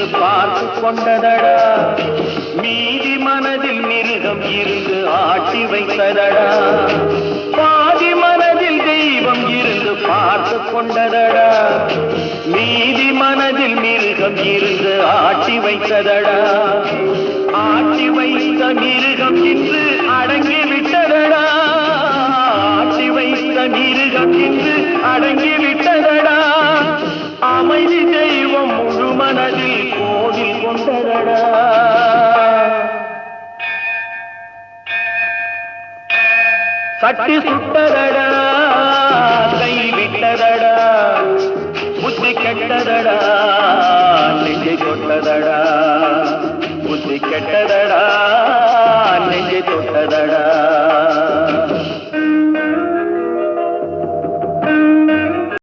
நின்று பார்த்து கொண்டதடா மீதி மனதில் மிருகம் இருந்து ஆட்டி வைத்ததடா பாதி மனதில் தெய்வம் இருந்து பார்த்து கொண்டதடா மீதி மனதில் மிருகம் இருந்து ஆட்டி வைத்ததடா ஆட்டி வைத்த மிருகம் இன்று அடங்கி விட்டதடா ஆட்டி வைத்த மிருகம் இன்று அடங்கி விட்டதடா அமைதி தெய்வம் முழு மனதில் கோவில் கொண்டதடா சட்டி சுட்டதடா கை விட்டதடா புத்தி கெட்டதடா நெஞ்சை தொட்டதடா புத்தி கெட்டதடா நெஞ்சை தொட்டதடா